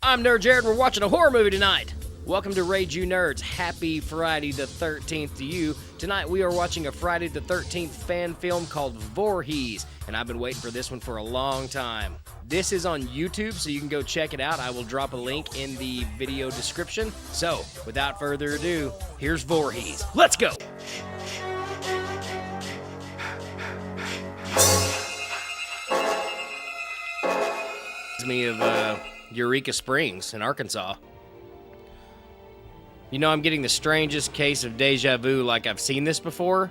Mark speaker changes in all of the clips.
Speaker 1: I'm Nerd Jared, and we're watching a horror movie tonight. Welcome to Raid You Nerds. Happy Friday the 13th to you. Tonight we are watching a Friday the 13th fan film called VOORHEES, and I've been waiting for this one for a long time. This is on YouTube, so you can go check it out. I will drop a link in the video description. So, without further ado, here's VOORHEES. Let's go! Me of Eureka Springs in Arkansas. You know, I'm getting the strangest case of deja vu, like I've seen this before,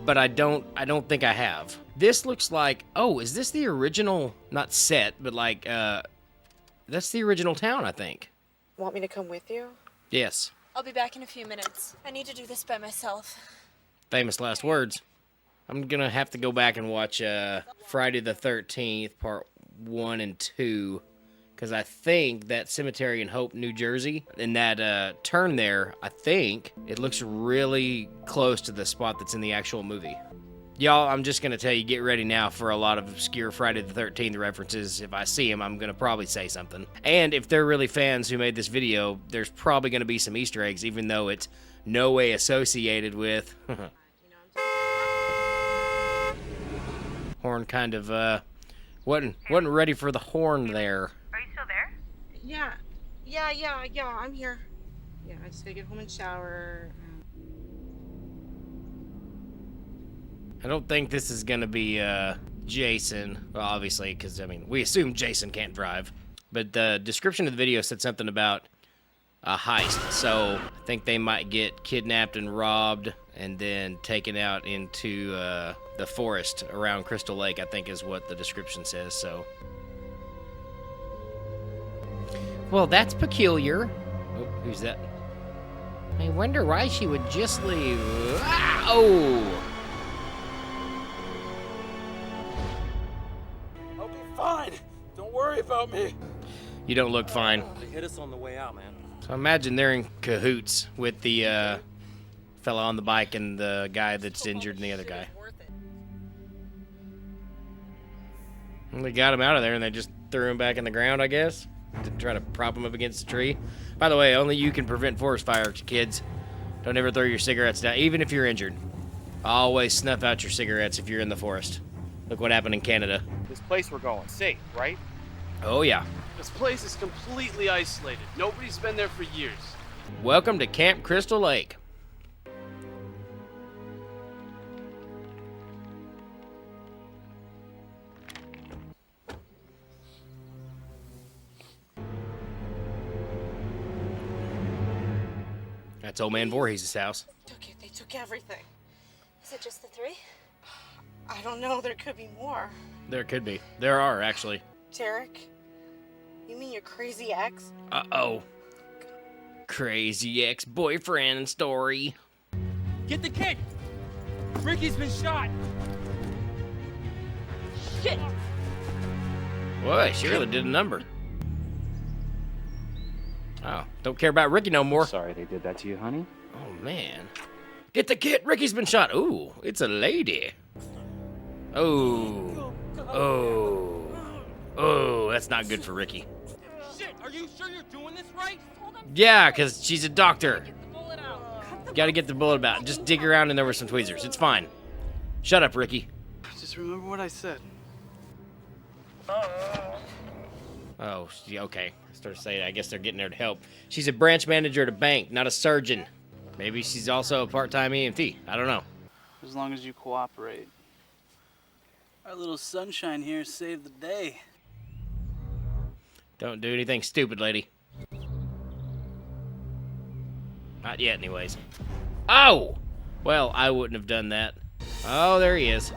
Speaker 1: but I don't think I have. This looks like, oh, is this the original, not set, but like, that's the original town, I think.
Speaker 2: Want me to come with you?
Speaker 1: Yes.
Speaker 3: I'll be back in a few minutes. I need to do this by myself.
Speaker 1: Famous last words. I'm gonna have to go back and watch Friday the 13th, part 1 and 2, because I think that cemetery in Hope, New Jersey, in that turn there, I think it looks really close to the spot that's in the actual movie. Y'all, I'm just gonna tell you, get ready now for a lot of obscure Friday the 13th references. If I see them, I'm gonna probably say something. And if they're really fans who made this video, there's probably gonna be some Easter eggs, even though it's no way associated with. Horn kind of wasn't ready for the horn there.
Speaker 4: Are you still there?
Speaker 2: Yeah, I'm here. Yeah, I just gotta get home and shower.
Speaker 1: I don't think this is gonna be Jason, well, obviously, because I mean we assume Jason can't drive, but the description of the video said something about a heist, so I think they might get kidnapped and robbed and then taken out into the forest around Crystal Lake, I think is what the description says. So, well, that's peculiar. Oh, who's that? I wonder why she would just leave. Ah, oh!
Speaker 5: I'll be fine. Don't worry about me.
Speaker 1: You don't look fine.
Speaker 5: They hit us on the way out, man.
Speaker 1: So imagine they're in cahoots with the fella on the bike and the guy that's injured and the other guy. And they got him out of there and they just threw him back in the ground, I guess, to try to prop him up against a tree. By the way, only you can prevent forest fire, kids. Don't ever throw your cigarettes down, even if you're injured. Always snuff out your cigarettes if you're in the forest. Look what happened in Canada.
Speaker 5: This place we're going, safe, right?
Speaker 1: Oh yeah.
Speaker 6: This place is completely isolated. Nobody's been there for years.
Speaker 1: Welcome to Camp Crystal Lake. That's old man Voorhees' house.
Speaker 2: They took everything.
Speaker 3: Is it just the three?
Speaker 2: I don't know, there could be more.
Speaker 1: There could be. There are, actually.
Speaker 2: Derek? You mean your crazy ex?
Speaker 1: Uh-oh. Crazy ex-boyfriend story.
Speaker 5: Get the kid! Ricky's been shot!
Speaker 3: Shit!
Speaker 1: Boy, she really did a number. Oh, don't care about Ricky no more.
Speaker 7: Sorry they did that to you, honey.
Speaker 1: Oh, man. Get the kid! Ricky's been shot! Ooh, it's a lady. Oh. Oh. Oh, that's not good for Ricky.
Speaker 5: Shit, are you sure you're doing this right?
Speaker 1: Yeah, because she's a doctor. Gotta get the bullet out. Just dig around and there were some tweezers. It's fine. Shut up, Ricky.
Speaker 6: Just remember what I said.
Speaker 1: Oh, okay. I started saying, I guess they're getting there to help. She's a branch manager at a bank, not a surgeon. Maybe she's also a part-time EMT. I don't know.
Speaker 6: As long as you cooperate. Our little sunshine here saved the day.
Speaker 1: Don't do anything stupid, lady. Not yet, anyways. Oh! Well, I wouldn't have done that. Oh, there he is.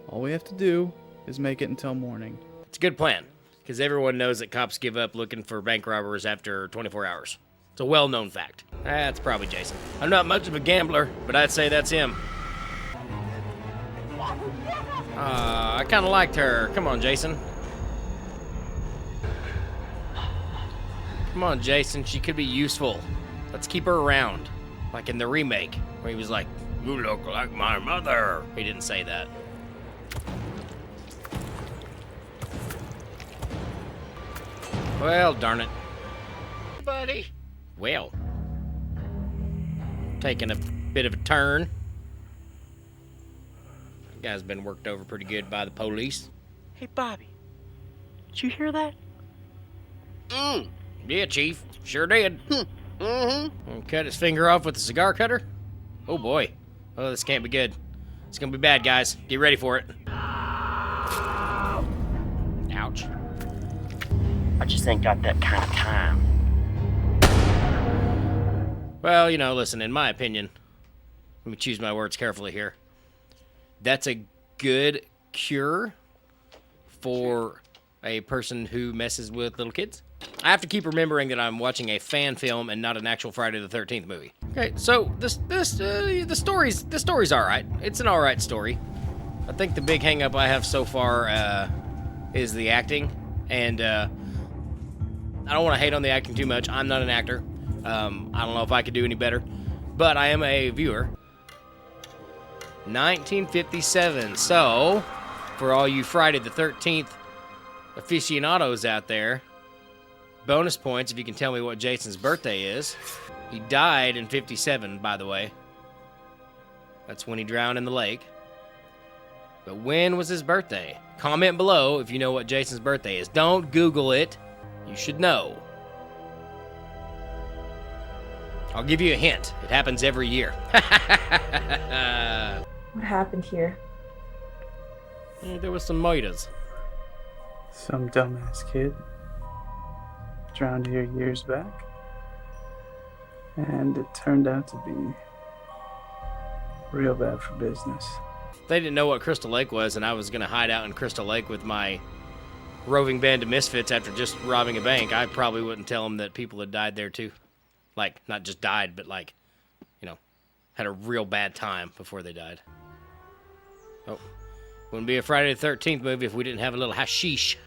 Speaker 8: All we have to do is make it until morning.
Speaker 1: It's a good plan, because everyone knows that cops give up looking for bank robbers after 24 hours. It's a well-known fact. That's probably Jason. I'm not much of a gambler, but I'd say that's him. I kind of liked her. Come on, Jason. Come on, Jason. She could be useful. Let's keep her around. Like in the remake, where he was like, "You look like my mother." He didn't say that. Well, darn it. Buddy. Well. Taking a bit of a turn. That guy's been worked over pretty good by the police.
Speaker 5: Hey, Bobby. Did you hear that?
Speaker 1: Yeah, Chief. Sure did. Cut his finger off with a cigar cutter? Oh, boy. Oh, this can't be good. It's gonna be bad, guys. Get ready for it. Ouch.
Speaker 4: I just ain't got that kind of time.
Speaker 1: Well, you know, listen, in my opinion, let me choose my words carefully here. That's a good cure for a person who messes with little kids. I have to keep remembering that I'm watching a fan film and not an actual Friday the 13th movie. Okay, so the story's all right. It's an all right story. I think the big hang-up I have so far is the acting, and I don't want to hate on the acting too much. I'm not an actor. I don't know if I could do any better, but I am a viewer. 1957. So, for all you Friday the 13th aficionados out there, bonus points if you can tell me what Jason's birthday is. He died in 57, by the way. That's when he drowned in the lake. But when was his birthday? Comment below if you know what Jason's birthday is. Don't Google it. You should know. I'll give you a hint. It happens every year.
Speaker 7: What happened here?
Speaker 1: There was some murders.
Speaker 8: Some dumbass kid drowned here years back. And it turned out to be real bad for business.
Speaker 1: They didn't know what Crystal Lake was, and I was going to hide out in Crystal Lake with my roving band of misfits after just robbing a bank. I probably wouldn't tell them that people had died there too. Like, not just died, but like, you know, had a real bad time before they died. Oh, wouldn't be a Friday the 13th movie if we didn't have a little hashish.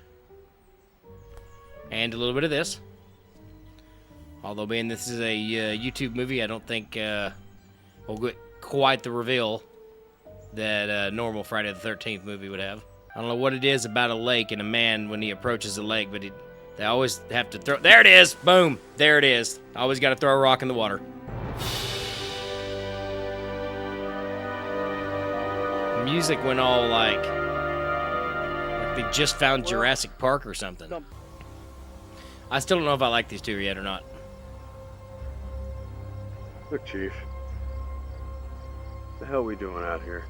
Speaker 1: And a little bit of this. Although being this is a YouTube movie, I don't think we'll get quite the reveal that a normal Friday the 13th movie would have. I don't know what it is about a lake and a man when he approaches a lake, but they always have to throw... There it is! Boom! There it is. Always got to throw a rock in the water. The music went all like they just found Jurassic Park or something. I still don't know if I like these two yet or not.
Speaker 9: Look, Chief. The hell are we doing out here?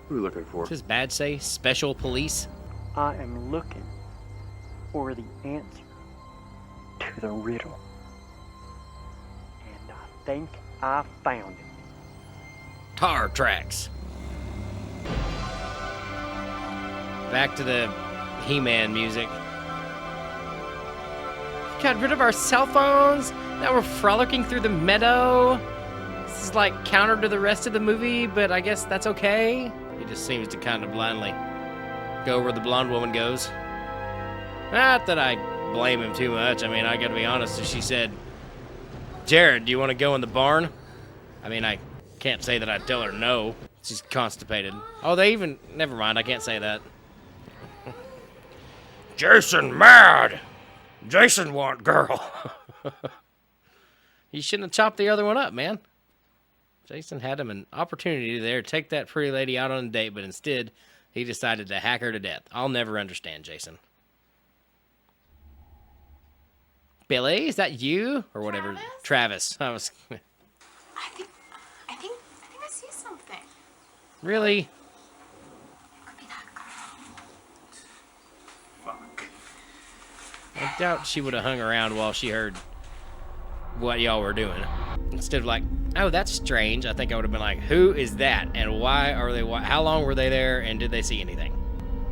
Speaker 9: Who are we looking for?
Speaker 1: Does his badge say Special Police?
Speaker 4: I am looking for the answer to the riddle. And I think I found it.
Speaker 1: Tar tracks. Back to the He-Man music. Got rid of our cell phones. Now we're frolicking through the meadow. This is like counter to the rest of the movie, but I guess that's okay. He just seems to kind of blindly go where the blonde woman goes. Not that I blame him too much. I mean, I gotta be honest. If she said, Jared, do you want to go in the barn? I mean, I can't say that I'd tell her no. She's constipated. Oh, never mind, I can't say that. Jason mad! Jason want girl. You shouldn't have chopped the other one up, man. Jason had him an opportunity there to take that pretty lady out on a date, but instead, he decided to hack her to death. I'll never understand Jason. Billy, is that you? Or whatever. Travis. I
Speaker 3: think I see something.
Speaker 1: Really?
Speaker 3: Could be that girl.
Speaker 9: Fuck.
Speaker 1: I doubt she would have hung around while she heard what y'all were doing. Instead of like, oh, that's strange, I think I would have been like, who is that? And why are they, how long were they there? And did they see anything?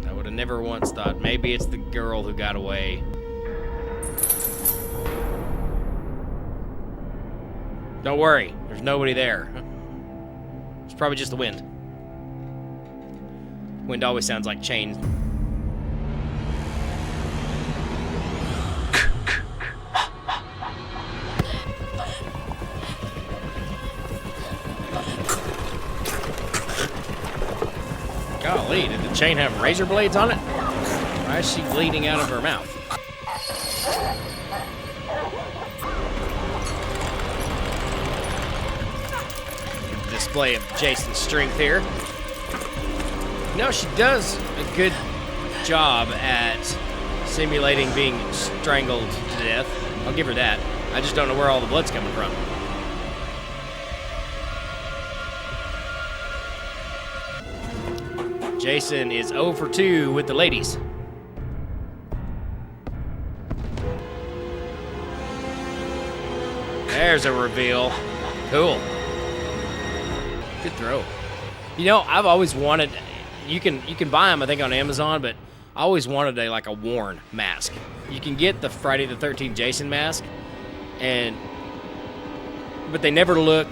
Speaker 1: I would have never once thought, maybe it's the girl who got away. Don't worry, there's nobody there. It's probably just the wind. Wind always sounds like chains. Golly, did the chain have razor blades on it? Why is she bleeding out of her mouth? Display of Jason's strength here. No, she does a good job at simulating being strangled to death. I'll give her that. I just don't know where all the blood's coming from. Jason is 0 for 2 with the ladies. There's a reveal. Cool. Good throw. You know, I've always wanted. You can buy them, I think, on Amazon, but I always wanted a worn mask. You can get the Friday the 13th Jason mask, but they never look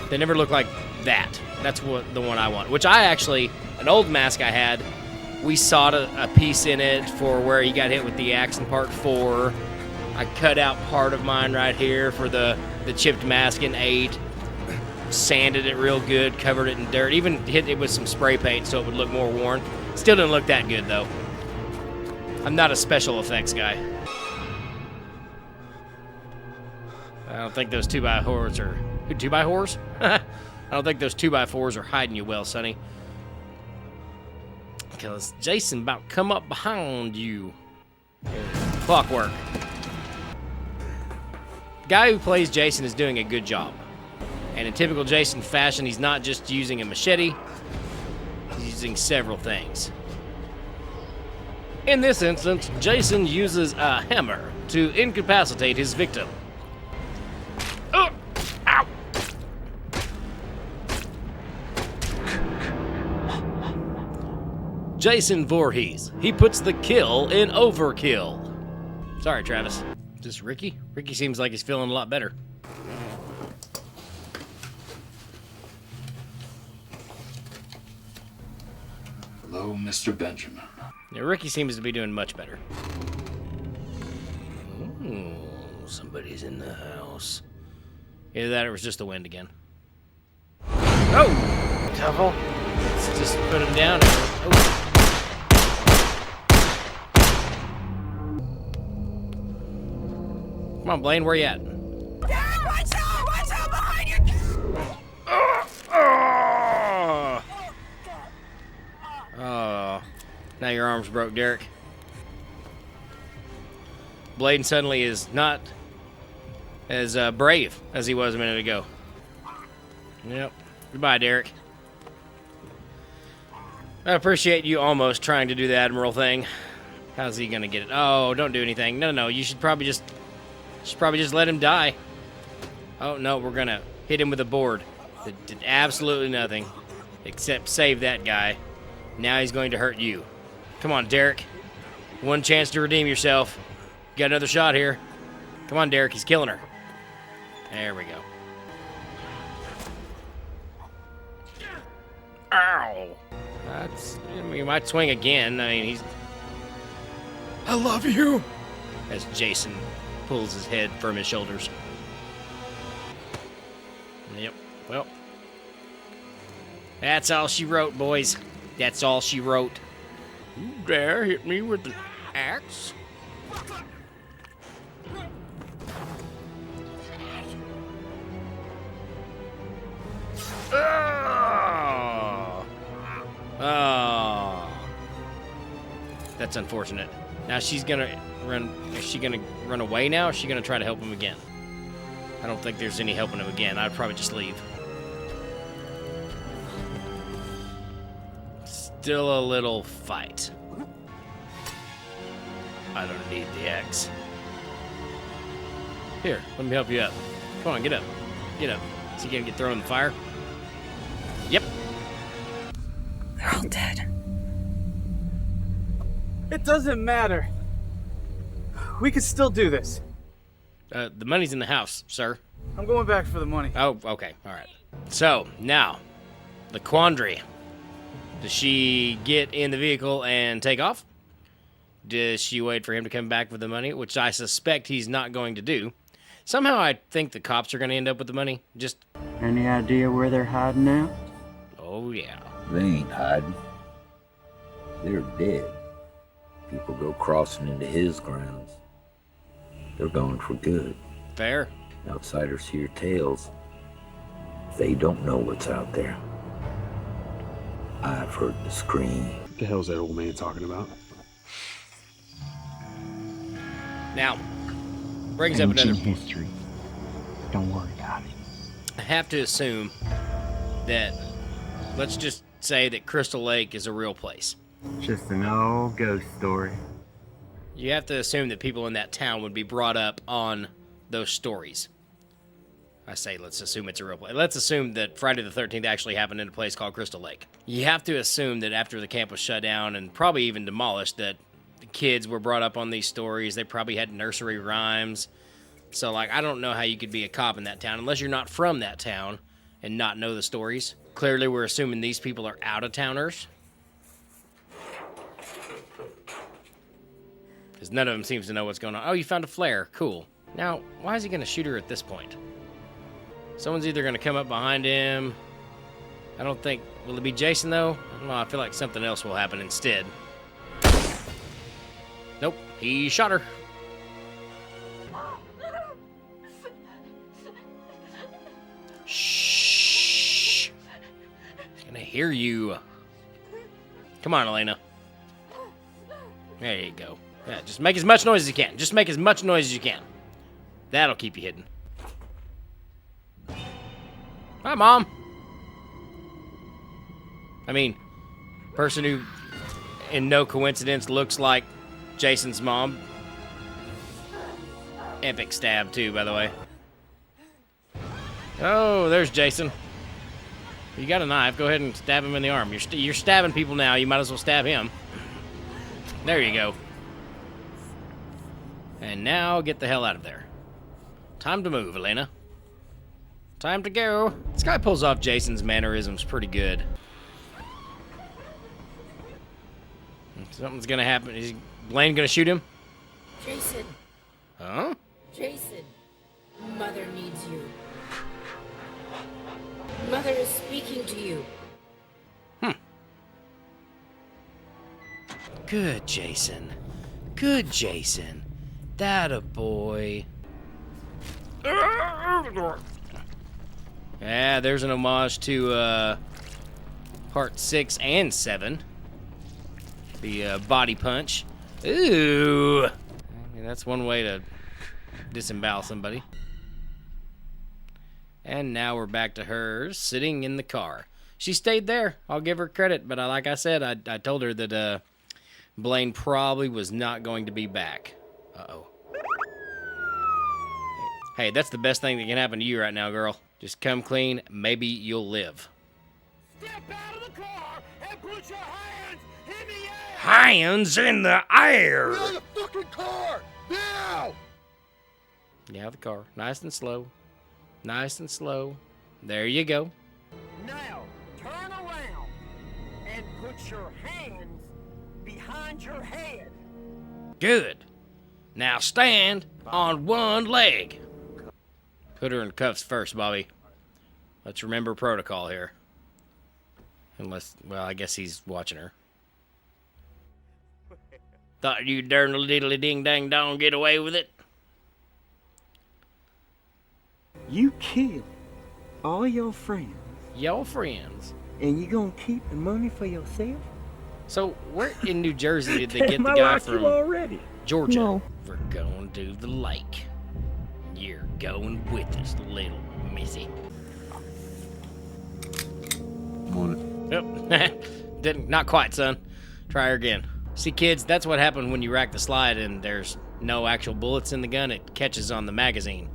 Speaker 1: like that. That's what the one I want. Which I actually, an old mask I had, we sawed a piece in it for where he got hit with the axe in part 4. I cut out part of mine right here for the chipped mask in 8. Sanded it real good, covered it in dirt, even hit it with some spray paint so it would look more worn. Still didn't look that good though. I'm not a special effects guy. I don't think those 2x4s are 2x4s? I don't think those 2x4s are hiding you well, Sonny. Because Jason about come up behind you. Clockwork. The guy who plays Jason is doing a good job. And in typical Jason fashion, he's not just using a machete, he's using several things. In this instance, Jason uses a hammer to incapacitate his victim. Ow! Jason Voorhees. He puts the kill in overkill. Sorry, Travis. Is this Ricky? Ricky seems like he's feeling a lot better.
Speaker 7: Hello, Mr. Benjamin.
Speaker 1: Yeah, Ricky seems to be doing much better. Ooh, somebody's in the house. Either that or it was just the wind again. Oh! Devil. Let's just put him down. Oh. Come on, Blaine, where you at?
Speaker 2: Dad, watch out behind you!
Speaker 1: Oh, now your arm's broke, Derek. Blaine suddenly is not as brave as he was a minute ago. Yep. Goodbye, Derek. I appreciate you almost trying to do the Admiral thing. How's he gonna get it? Oh, don't do anything. No. You should probably just let him die. Oh no, we're gonna hit him with a board that did absolutely nothing except save that guy. Now he's going to hurt you. Come on, Derek. One chance to redeem yourself. Got another shot here. Come on, Derek. He's killing her. There we go. Ow. I mean, he might swing again. I mean, he's... I love you! As Jason pulls his head from his shoulders. Yep. Well. That's all she wrote, boys. That's all she wrote. You dare hit me with an axe? Oh. That's unfortunate. Now she's gonna run. Is she gonna run away now? Or is she gonna try to help him again? I don't think there's any helping him again. I'd probably just leave. Still a little fight. I don't need the axe. Here, let me help you up. Come on, get up. Get up. Is he gonna get thrown in the fire? Yep.
Speaker 2: They're all dead.
Speaker 5: It doesn't matter. We can still do this.
Speaker 1: The money's in the house, sir.
Speaker 5: I'm going back for the money.
Speaker 1: Oh, okay. All right. So, now, the quandary. Does she get in the vehicle and take off? Does she wait for him to come back with the money, which I suspect he's not going to do? Somehow I think the cops are going to end up with the money. Just...
Speaker 4: Any idea where they're hiding out?
Speaker 1: Oh, yeah.
Speaker 10: They ain't hiding. They're dead. People go crossing into his grounds. They're gone for good.
Speaker 1: Fair.
Speaker 10: Outsiders hear tales. They don't know what's out there. I've heard the scream.
Speaker 9: What the hell's that old man talking about?
Speaker 1: Now, brings up another.
Speaker 4: history. Don't worry about it.
Speaker 1: I have to assume that, let's just say that Crystal Lake is a real place.
Speaker 4: Just an old ghost story.
Speaker 1: You have to assume that people in that town would be brought up on those stories. I say let's assume it's a real place. Let's assume that Friday the 13th actually happened in a place called Crystal Lake. You have to assume that after the camp was shut down and probably even demolished, that the kids were brought up on these stories. They probably had nursery rhymes. So, like, I don't know how you could be a cop in that town unless you're not from that town and not know the stories. Clearly, we're assuming these people are out-of-towners. Because none of them seems to know what's going on. Oh, you found a flare. Cool. Now, why is he going to shoot her at this point? Someone's either going to come up behind him. I don't think... Will it be Jason, though? I don't know. I feel like something else will happen instead. Nope. He shot her. Shh. He's going to hear you. Come on, Elena. There you go. Yeah, just make as much noise as you can. Just make as much noise as you can. That'll keep you hidden. Hi, Mom. I mean, person who, in no coincidence, looks like Jason's mom. Epic stab, too, by the way. Oh, there's Jason. You got a knife. Go ahead and stab him in the arm. You're stabbing people now. You might as well stab him. There you go. And now get the hell out of there. Time to move, Elena. Time to go. This guy pulls off Jason's mannerisms pretty good. Something's gonna happen. Is Blaine gonna shoot him?
Speaker 11: Jason.
Speaker 1: Huh?
Speaker 11: Jason. Mother needs you. Mother is speaking to you.
Speaker 1: Good, Jason. Good, Jason. That a boy. Yeah, there's an homage to part 6 and 7. The body punch. Ooh. I mean, that's one way to disembowel somebody. And now we're back to her sitting in the car. She stayed there. I'll give her credit, but like I said, I told her that Blaine probably was not going to be back. Uh-oh. Hey, that's the best thing that can happen to you right now, girl. Just come clean. Maybe you'll live.
Speaker 12: Step out of the car and put your hands in the air!
Speaker 1: Hands in the air!
Speaker 12: Get out of the fucking car! Now!
Speaker 1: Get out of the car. Nice and slow. Nice and slow. There you go.
Speaker 12: Now, turn around and put your hands behind your head.
Speaker 1: Good. Now stand on one leg. Put her in cuffs first, Bobby. Let's remember protocol here. Unless, well, I guess he's watching her. Thought you darn little ding dang dong get away with it?
Speaker 13: You killed all your friends.
Speaker 1: Your friends?
Speaker 13: And you gonna keep the money for yourself?
Speaker 1: So, where in New Jersey did they get the
Speaker 13: Am I
Speaker 1: guy
Speaker 13: like
Speaker 1: from?
Speaker 13: you already?
Speaker 1: Georgia.
Speaker 13: No.
Speaker 1: We're going to the lake. You're going with us, little missy.
Speaker 9: I'm on
Speaker 1: Yep. Didn't, not quite, son. Try her again. See, kids, that's what happened when you rack the slide and there's no actual bullets in the gun. It catches on the magazine,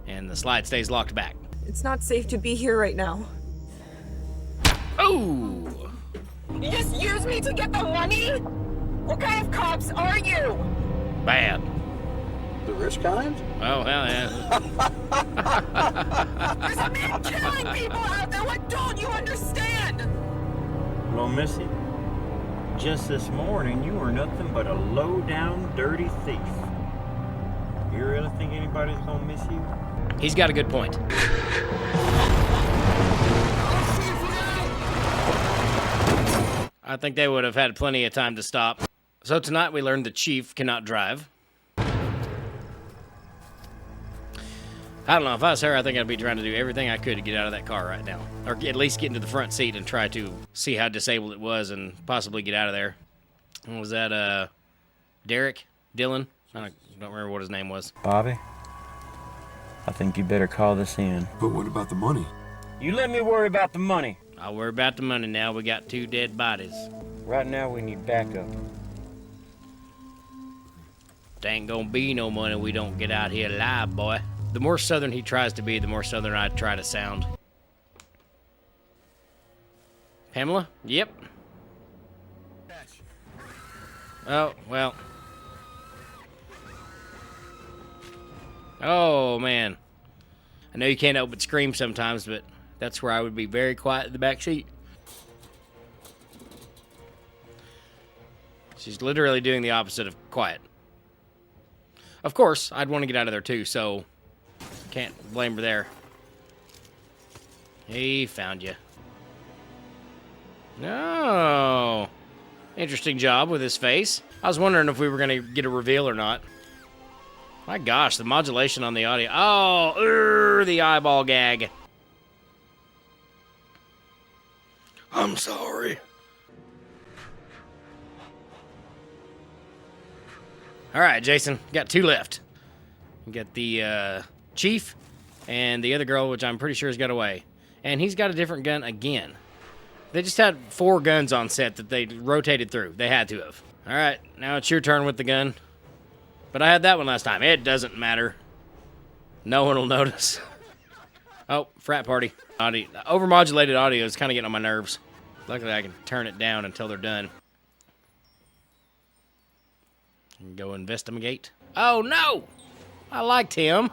Speaker 1: and the slide stays locked back.
Speaker 14: It's not safe to be here right now.
Speaker 1: Oh!
Speaker 14: You just use me to get the money? What kind of cops are you?
Speaker 1: Bad.
Speaker 6: The rich kind?
Speaker 1: Oh, hell yeah.
Speaker 14: There's a man killing people out there. What don't you understand?
Speaker 15: Well, Missy, just this morning you were nothing but a low-down, dirty thief. You really think anybody's gonna miss you?
Speaker 1: He's got a good point. I think they would have had plenty of time to stop. So tonight we learned the chief cannot drive. I don't know. If I was her, I think I'd be trying to do everything I could to get out of that car right now. Or at least get into the front seat and try to see how disabled it was and possibly get out of there. What was that, Derek? Dylan? I don't remember what his name was.
Speaker 15: Bobby, I think you better call this in.
Speaker 9: But what about the money?
Speaker 15: You let me worry about the money.
Speaker 1: I'll worry about the money now. We got 2 dead bodies.
Speaker 15: Right now, we need backup.
Speaker 1: There ain't gonna be no money we don't get out here alive, boy. The more southern he tries to be, the more southern I try to sound. Pamela? Yep. Oh, well. Oh, man. I know you can't help but scream sometimes, but that's where I would be very quiet in the back seat. She's literally doing the opposite of quiet. Of course, I'd want to get out of there too, so can't blame her there. He found you. No. Interesting job with his face. I was wondering if we were going to get a reveal or not. My gosh, the modulation on the audio. Oh, the eyeball gag. I'm sorry. All right, Jason, got 2 left. You got the chief and the other girl, which I'm pretty sure has got away. And he's got a different gun again. They just had 4 guns on set that they rotated through. They had to have. All right, now it's your turn with the gun. But I had that one last time. It doesn't matter. No one will notice. Oh, frat party. Overmodulated audio is kind of getting on my nerves. Luckily, I can turn it down until they're done. And go investigate. Oh, no! I liked him.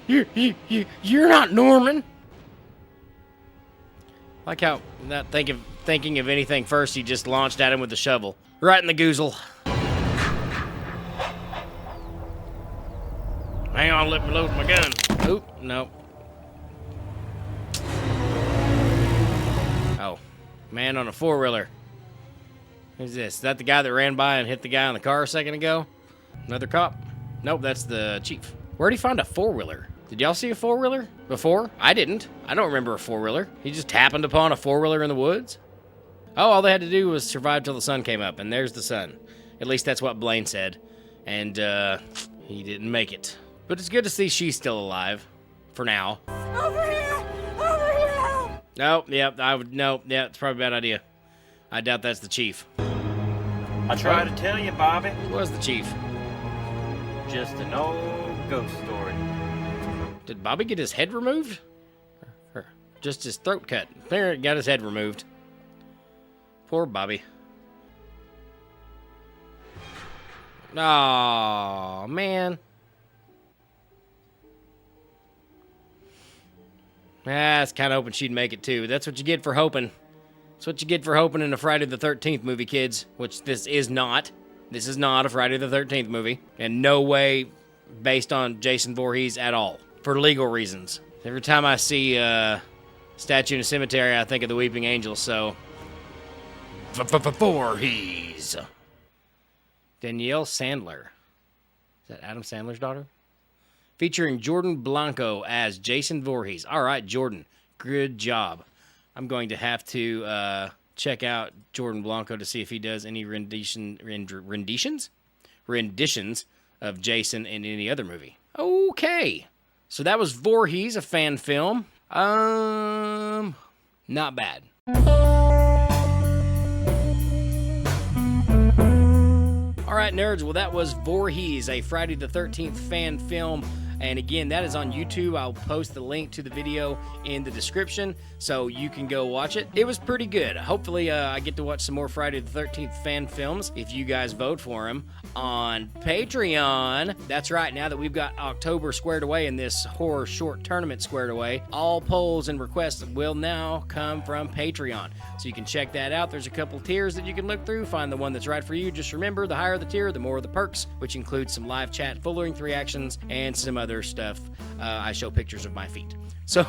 Speaker 1: You're not Norman. Like how, not thinking of anything first, he just launched at him with the shovel. Right in the goozle. Hang on, let me load my gun. Oop, no. Oh, man on a 4-wheeler. Who's this? Is that the guy that ran by and hit the guy in the car a second ago? Another cop? Nope, that's the chief. Where'd he find a 4-wheeler? Did y'all see a 4-wheeler before? I didn't. I don't remember a 4-wheeler. He just happened upon a 4-wheeler in the woods? Oh, all they had to do was survive till the sun came up, and there's the sun. At least that's what Blaine said. And, he didn't make it. But it's good to see she's still alive. For now.
Speaker 14: Over here! Over here!
Speaker 1: Nope, yep, it's probably a bad idea. I doubt that's the chief.
Speaker 15: I tried to tell you, Bobby.
Speaker 1: Who was the chief?
Speaker 15: Just an old ghost story.
Speaker 1: Did Bobby get his head removed? Or just his throat cut? There, got his head removed. Poor Bobby. Oh man. I was kind of hoping she'd make it too. That's what you get for hoping. That's what you get for hoping in a Friday the 13th movie, kids. Which this is not. This is not a Friday the 13th movie. And no way based on Jason Voorhees at all. For legal reasons. Every time I see a statue in a cemetery, I think of the Weeping Angel, so... Voorhees. Danielle Sandler. Is that Adam Sandler's daughter? Featuring Jordan Blanco as Jason Voorhees. All right, Jordan. Good job. I'm going to have to check out Jordan Blanco to see if he does any renditions of Jason in any other movie. Okay. So that was Voorhees, a fan film. Not bad. All right, nerds. Well, that was Voorhees, a Friday the 13th fan film. And again, that is on YouTube. I'll post the link to the video in the description so you can go watch it. It was pretty good. Hopefully, I get to watch some more Friday the 13th fan films if you guys vote for them on Patreon. That's right. Now that we've got October squared away and this horror short tournament squared away, all polls and requests will now come from Patreon. So you can check that out. There's a couple tiers that you can look through. Find the one that's right for you. Just remember, the higher the tier, the more the perks, which includes some live chat, full-length reactions, and some other stuff. I show pictures of my feet. So,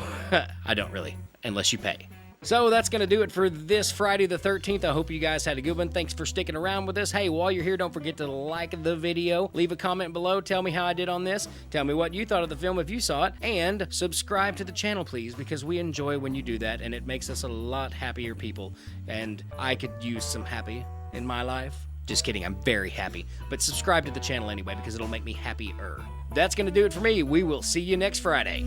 Speaker 1: I don't really, unless you pay. So that's going to do it for this Friday the 13th. I hope you guys had a good one. Thanks for sticking around with us. Hey, while you're here, don't forget to like the video. Leave a comment below. Tell me how I did on this. Tell me what you thought of the film if you saw it. And subscribe to the channel, please, because we enjoy when you do that, and it makes us a lot happier people. And I could use some happy in my life. Just kidding, I'm very happy. But subscribe to the channel anyway, because it'll make me happier. That's going to do it for me. We will see you next Friday.